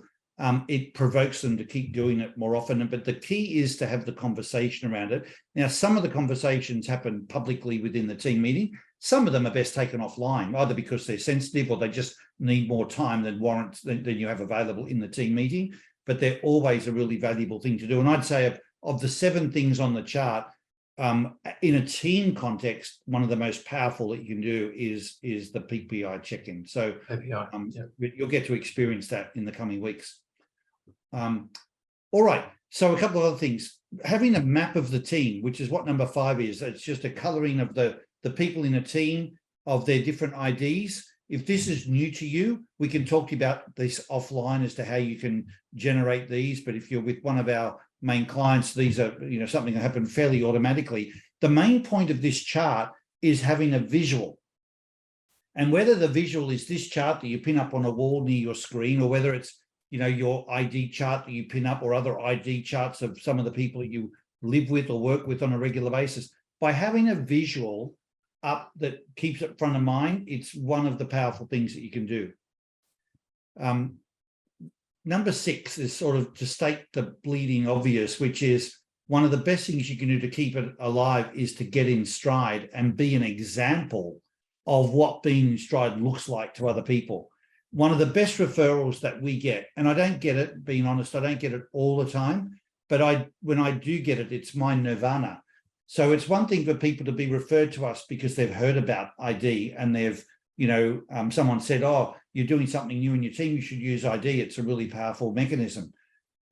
it provokes them to keep doing it more often. But the key is to have the conversation around it. Now, some of the conversations happen publicly within the team meeting. Some of them are best taken offline, either because they're sensitive or they just need more time than you have available in the team meeting. But they're always a really valuable thing to do. And I'd say of the 7 things on the chart, in a team context, one of the most powerful that you can do is the PPI check-in. So Yeah. you'll get to experience that in the coming weeks. All right. So a couple of other things. Having a map of the team, which is what number 5 is. It's just a coloring of the people in a team, of their different IDs. If this is new to you, we can talk to you about this offline as to how you can generate these. But if you're with one of our main clients, these are, you know, something that happen fairly automatically. The main point of this chart is having a visual. And whether the visual is this chart that you pin up on a wall near your screen, or whether it's, you know, your ID chart that you pin up, or other ID charts of some of the people that you live with or work with on a regular basis, by having a visual up that keeps it front of mind, it's one of the powerful things that you can do. Number 6 is sort of to state the bleeding obvious, which is one of the best things you can do to keep it alive is to get in stride and be an example of what being in stride looks like to other people. One of the best referrals that we get, and I don't get it, being honest, I don't get it all the time, but when I do get it, it's my nirvana. So it's one thing for people to be referred to us because they've heard about ID and they've, you know, someone said, oh, you're doing something new in your team, you should use ID. It's a really powerful mechanism.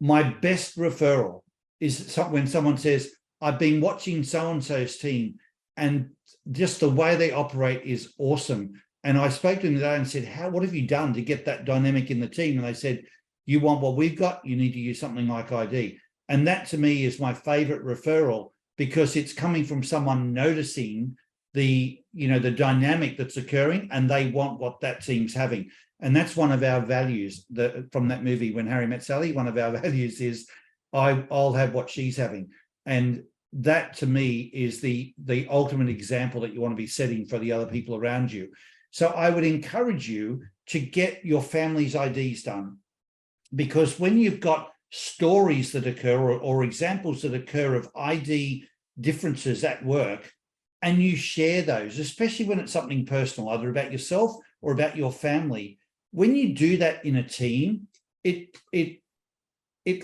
My best referral is when someone says, I've been watching so-and-so's team and just the way they operate is awesome. And I spoke to them today and said, what have you done to get that dynamic in the team? And they said, you want what we've got, you need to use something like ID. And that to me is my favorite referral, because it's coming from someone noticing the, you know, the dynamic that's occurring, and they want what that team's having. And that's one of our values from that movie, When Harry Met Sally. One of our values is I'll have what she's having. And that to me is the ultimate example that you want to be setting for the other people around you. So I would encourage you to get your family's IDs done, because when you've got stories that occur or examples that occur of ID differences at work, and you share those, especially when it's something personal, either about yourself or about your family, when you do that in a team, it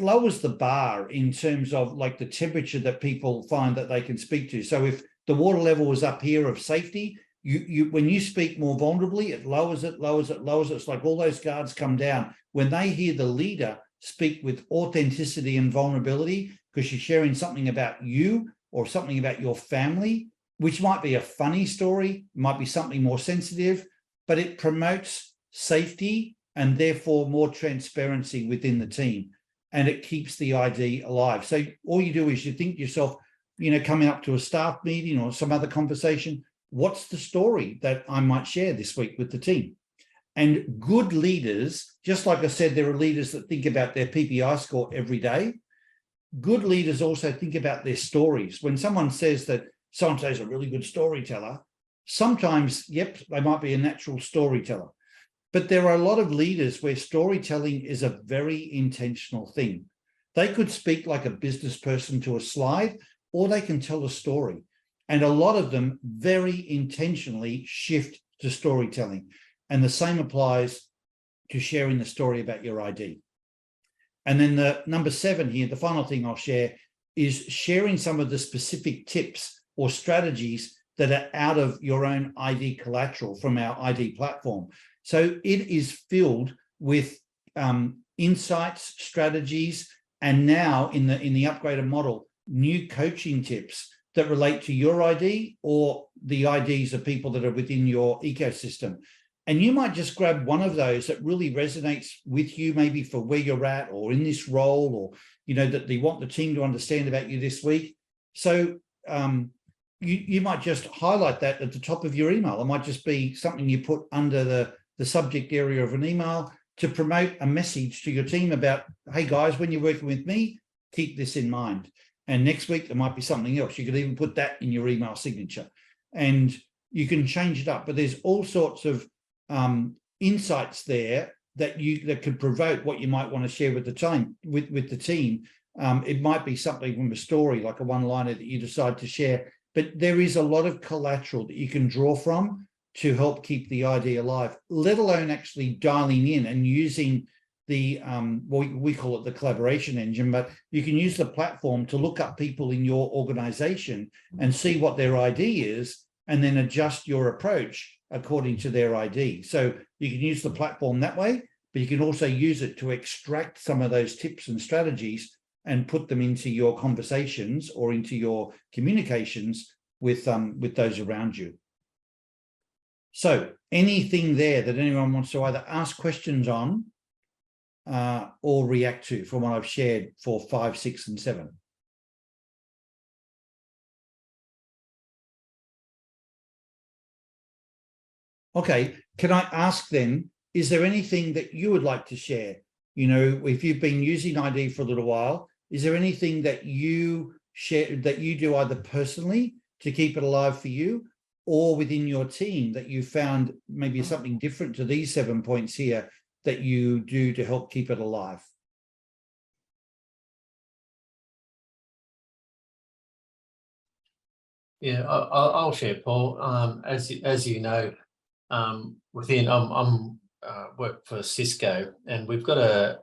lowers the bar in terms of like the temperature that people find that they can speak to. So if the water level was up here of safety, when you speak more vulnerably, it lowers it. It's like all those guards come down. When they hear the leader speak with authenticity and vulnerability, because you're sharing something about you or something about your family, which might be a funny story, might be something more sensitive, but it promotes safety and therefore more transparency within the team. and it keeps the ID alive. So all you do is you think to yourself, you know, coming up to a staff meeting or some other conversation, what's the story that I might share this week with the team? And good leaders, just like I said, there are leaders that think about their PPI score every day. Good leaders also think about their stories. When someone says that so-and-so is a really good storyteller, sometimes, yep, they might be a natural storyteller. But there are a lot of leaders where storytelling is a very intentional thing. They could speak like a business person to a slide, or they can tell a story. And a lot of them very intentionally shift to storytelling. And the same applies to sharing the story about your ID. And then the number 7 here, the final thing I'll share is sharing some of the specific tips or strategies that are out of your own ID collateral from our ID platform. So it is filled with insights, strategies, and now in the upgraded model, new coaching tips that relate to your ID or the IDs of people that are within your ecosystem. And you might just grab one of those that really resonates with you, maybe for where you're at or in this role, or, you know, that they want the team to understand about you this week. So you might just highlight that at the top of your email. It might just be something you put under the subject area of an email to promote a message to your team about, hey guys, when you're working with me, keep this in mind. And next week, there might be something else. You could even put that in your email signature and you can change it up. But there's all sorts of insights there that could provoke what you might want to share with the team. It might be something from a story, like a one-liner that you decide to share. But there is a lot of collateral that you can draw from to help keep the ID alive, let alone actually dialing in and using the, we call it the collaboration engine, but you can use the platform to look up people in your organization and see what their ID is, and then adjust your approach according to their ID. So you can use the platform that way, but you can also use it to extract some of those tips and strategies and put them into your conversations or into your communications with those around you. So anything there that anyone wants to either ask questions on or react to from what I've shared for 5, 6, and 7. Okay, can I ask then, is there anything that you would like to share? You know, if you've been using ID for a little while, is there anything that you share, that you do either personally to keep it alive for you, or within your team that you found maybe something different to these 7 points here that you do to help keep it alive? Yeah, I'll share, Paul. As you know, within I'm work for Cisco, and we've got a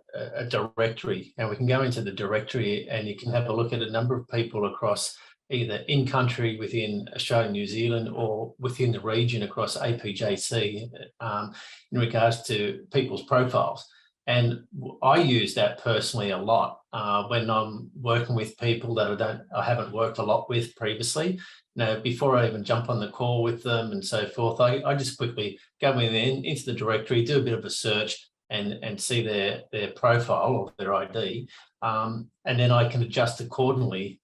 directory, and we can go into the directory and you can have a look at a number of people across either in country within Australia, New Zealand, or within the region across APJC in regards to people's profiles. And I use that personally a lot when I'm working with people that I haven't worked a lot with previously. Now, before I even jump on the call with them and so forth, I just quickly go into the directory, do a bit of a search, and see their profile or their ID. And then I can adjust accordingly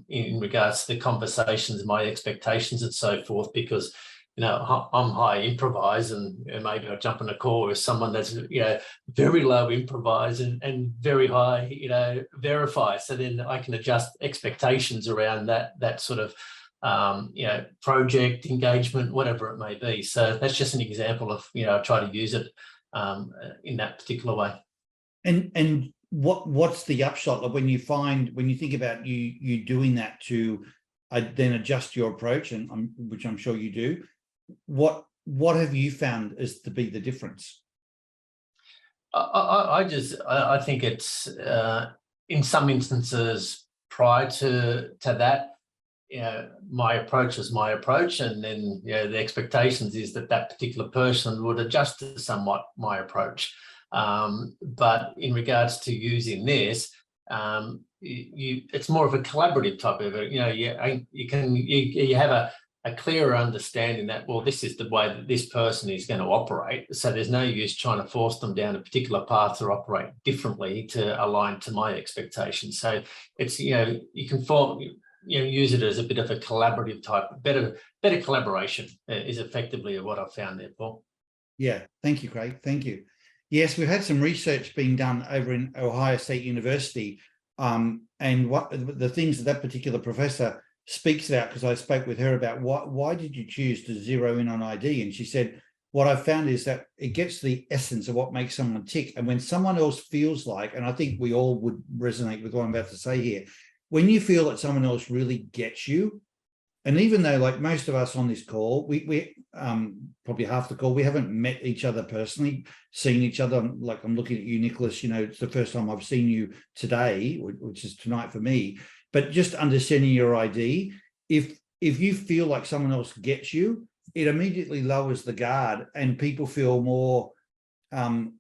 in regards to the conversations, my expectations and so forth, because, you know, I'm high improvise, and maybe I'll jump on a call with someone that's, you know, very low improvise and very high, you know, verify. So then I can adjust expectations around that sort of, you know, project engagement, whatever it may be. So that's just an example of, you know, I try to use it in that particular way. And what's the upshot of when you think about you doing that to then adjust your approach, and which I'm sure you do, what have you found as to be the difference? I think it's in some instances prior to that, you know, my approach is my approach, and then, you know, the expectations is that particular person would adjust to somewhat my approach. But in regards to using this, it's more of a collaborative type of, you know, you have a clearer understanding that, well, this is the way that this person is going to operate. So there's no use trying to force them down a particular path or operate differently to align to my expectations. So it's, you know, you can use it as a bit of a collaborative type, better collaboration is effectively what I've found there, Paul. Yeah, thank you, Craig. Thank you. Yes, we've had some research being done over in Ohio State University, and what the things that particular professor speaks about, because I spoke with her about why did you choose to zero in on ID, and she said, what I found is that it gets the essence of what makes someone tick, and when someone else feels like, and I think we all would resonate with what I'm about to say here, when you feel that someone else really gets you, and even though like most of us on this call, we probably half the call, we haven't met each other personally, seen each other. Like I'm looking at you, Nicholas, you know, it's the first time I've seen you today, which is tonight for me, but just understanding your ID, if you feel like someone else gets you, it immediately lowers the guard and people feel more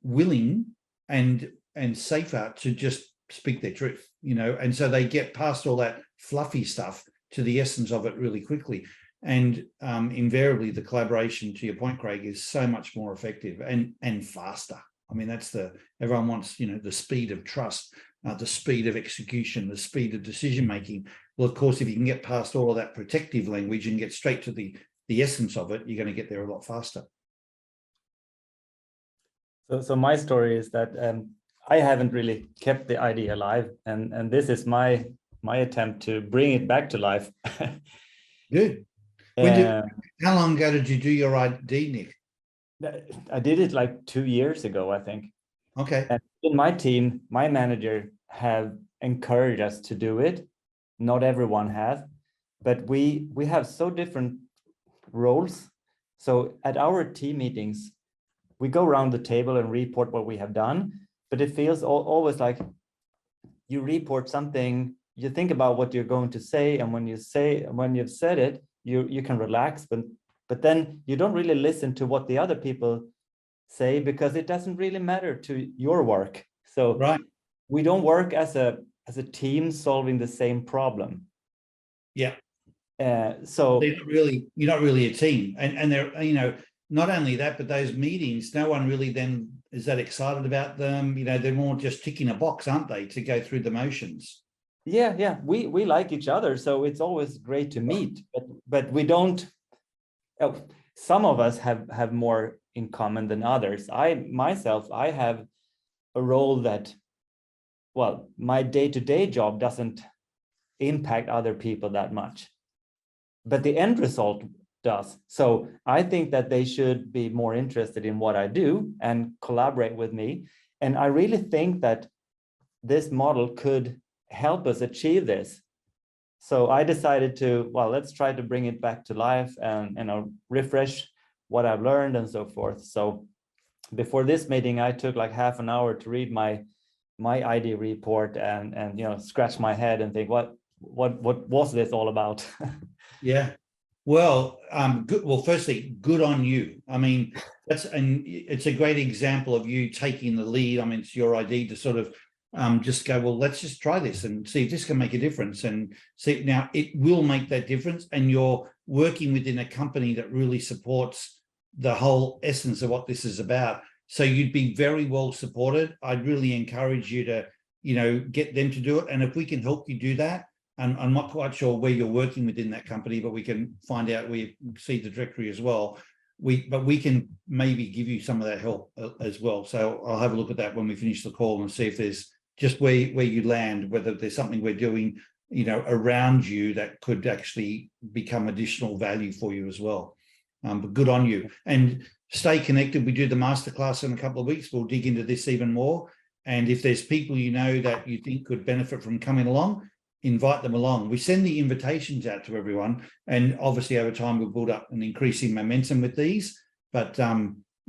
willing and safer to just speak their truth, you know, and so they get past all that fluffy stuff to the essence of it really quickly. And invariably the collaboration, to your point, Craig, is so much more effective and faster. I mean, that's everyone wants, you know, the speed of trust, the speed of execution, the speed of decision making. Well, of course, if you can get past all of that protective language and get straight to the essence of it, you're going to get there a lot faster. So my story is that I haven't really kept the idea alive, and this is my attempt to bring it back to life. Good. How long ago did you do your ID, Nick? I did it like 2 years ago, I think. Okay. And in my team, my manager have encouraged us to do it. Not everyone has, but we have so different roles. So at our team meetings, we go around the table and report what we have done, but it feels always like you report something, you think about what you're going to say, and when you've said it, you can relax, but then you don't really listen to what the other people say, because it doesn't really matter to your work. So right. We don't work as a team solving the same problem. Yeah. So you're not really a team, and they're, you know, not only that, but those meetings, no one really then is that excited about them. You know, they're more just ticking a box, aren't they, to go through the motions. Yeah. We like each other, so it's always great to meet, but we don't. Some of us have more in common than others. I have a role that, well, my day-to-day job doesn't impact other people that much, but the end result does. So I think that they should be more interested in what I do and collaborate with me. And I really think that this model could help us achieve this. So I decided to, well, let's try to bring it back to life and, you know, refresh what I've learned and so forth. So before this meeting, I took like half an hour to read my ID report and you know, scratch my head and think, what was this all about? Yeah. Well, good. Well, firstly, good on you. I mean, it's a great example of you taking the lead. I mean, it's your idea to sort of just go, well, let's just try this and see if this can make a difference, and see. Now it will make that difference, and you're working within a company that really supports the whole essence of what this is about. So you'd be very well supported. I'd really encourage you to, you know, get them to do it. And if we can help you do that, and I'm not quite sure where you're working within that company, but we can find out. We see the directory as well. But we can maybe give you some of that help as well. So I'll have a look at that when we finish the call and see if there's just where you land, whether there's something we're doing, you know, around you that could actually become additional value for you as well. But good on you, and stay connected. We do the masterclass in a couple of weeks. We'll dig into this even more. And if there's people you know that you think could benefit from coming along, invite them along. We send the invitations out to everyone, and obviously over time we'll build up an increasing momentum with these. But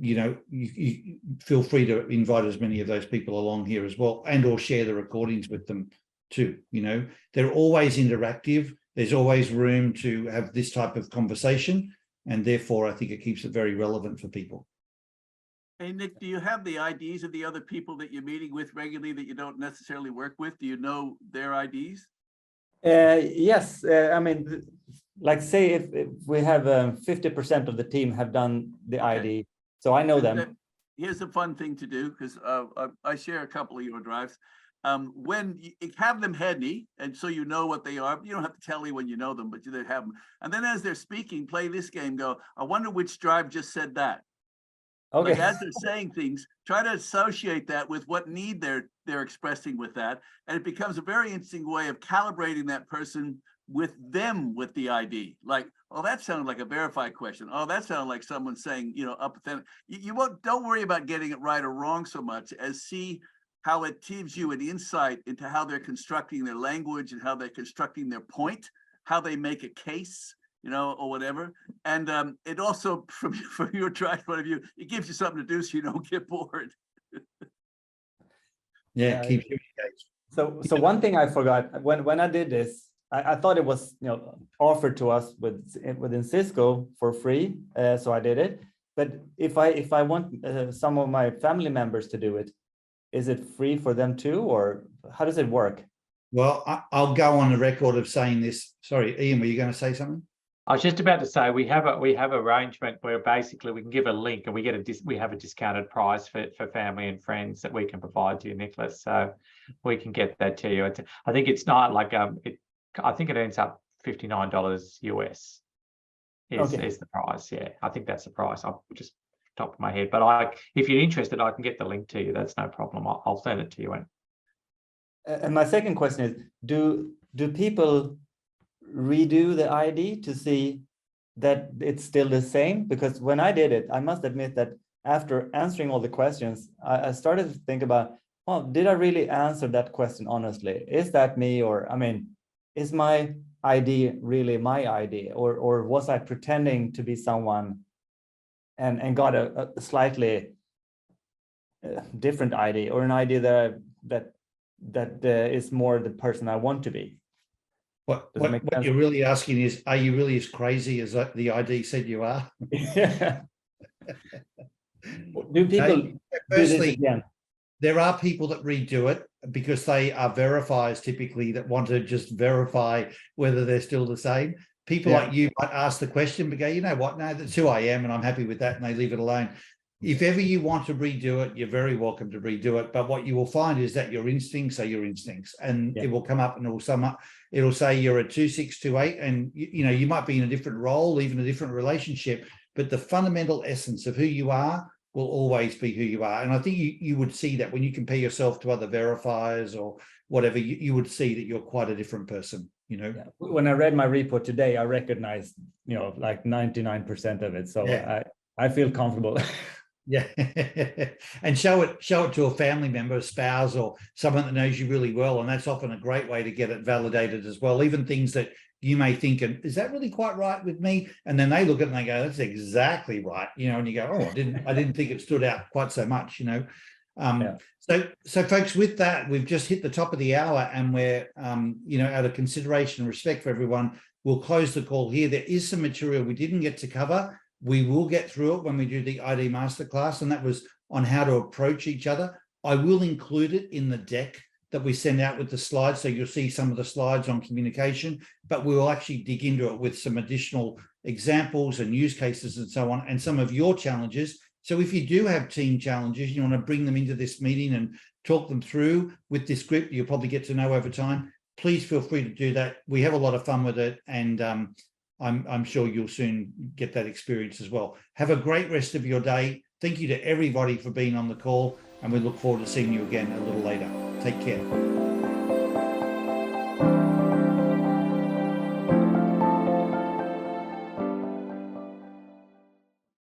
you know, you feel free to invite as many of those people along here as well, and or share the recordings with them too. You know, they're always interactive. There's always room to have this type of conversation, and therefore I think it keeps it very relevant for people. Hey, Nick, do you have the IDs of the other people that you're meeting with regularly that you don't necessarily work with? Do you know their IDs? Yes, I mean, like say if we have 50% of the team have done the Okay. ID, so I know them. Here's a fun thing to do, because I share a couple of your drives. When you have them handy, and so you know what they are, you don't have to tell me when you know them, but you have them. And then as they're speaking, play this game, go, I wonder which drive just said that. Okay. Like as they're saying things, try to associate that with what need they're expressing with that. And it becomes a very interesting way of calibrating that person with them with the ID. Like, oh, that sounded like a verified question. Oh, that sounded like someone saying, authentic. You won't, don't worry about getting it right or wrong so much as see how it gives you an insight into how they're constructing their language and how they're constructing their point, how they make a case, or whatever. And it also, from your drive point of view, it gives you something to do so you don't get bored. Yeah, keep you engaged. So one thing I forgot when I did this, I thought it was offered to us within Cisco for free, so I did it. But if I want some of my family members to do it, is it free for them too, or how does it work? Well, I'll go on the record of saying this. Sorry, Ian, were you going to say something? I was just about to say we have arrangement where basically we can give a link and we have a discounted price for family and friends that we can provide to you, Nicholas. So we can get that to you. I think it's not like I think it ends up $59 US is the price. Yeah, I think that's the price. I'll just top of my head, but if you're interested, I can get the link to you. That's no problem. I'll send it to you. And my second question is, do people redo the ID to see that it's still the same? Because when I did it, I must admit that after answering all the questions, I started to think about, well, did I really answer that question honestly? Is that me? Or, I mean, is my ID really my ID? Or was I pretending to be someone and got a slightly different ID, or an ID that is more the person I want to be? What you're really asking is, are you really as crazy as the ID said you are? Yeah. Do people do this again? There are people that redo it because they are verifiers typically that want to just verify whether they're still the same. People like you might ask the question, but go, you know what? No, that's who I am, and I'm happy with that, and they leave it alone. If ever you want to redo it, you're very welcome to redo it. But what you will find is that your instincts are your instincts, and it will come up and it will sum up. It'll say you're a 2628, and you might be in a different role, even a different relationship, but the fundamental essence of who you are will always be who you are. And I think you would see that when you compare yourself to other verifiers or whatever, you would see that you're quite a different person. When I read my report today, I recognized like 99% of it, so I feel comfortable. Yeah. And show it to a family member, a spouse, or someone that knows you really well, and that's often a great way to get it validated as well. Even things that you may think, is that really quite right with me? And then they look at it and they go, that's exactly right. And you go, oh, I didn't think it stood out quite so much. So folks, with that, we've just hit the top of the hour, and we're out of consideration and respect for everyone, we'll close the call here. There is some material we didn't get to cover. We will get through it when we do the ID masterclass, and that was on how to approach each other. I will include it in the deck that we send out with the slides, so you'll see some of the slides on communication, but we will actually dig into it with some additional examples and use cases and so on, and some of your challenges. So if you do have team challenges, you want to bring them into this meeting and talk them through with this group you'll probably get to know over time, please feel free to do that. We have a lot of fun with it, and I'm sure you'll soon get that experience as well. Have a great rest of your day. Thank you to everybody for being on the call, and we look forward to seeing you again a little later. Take care.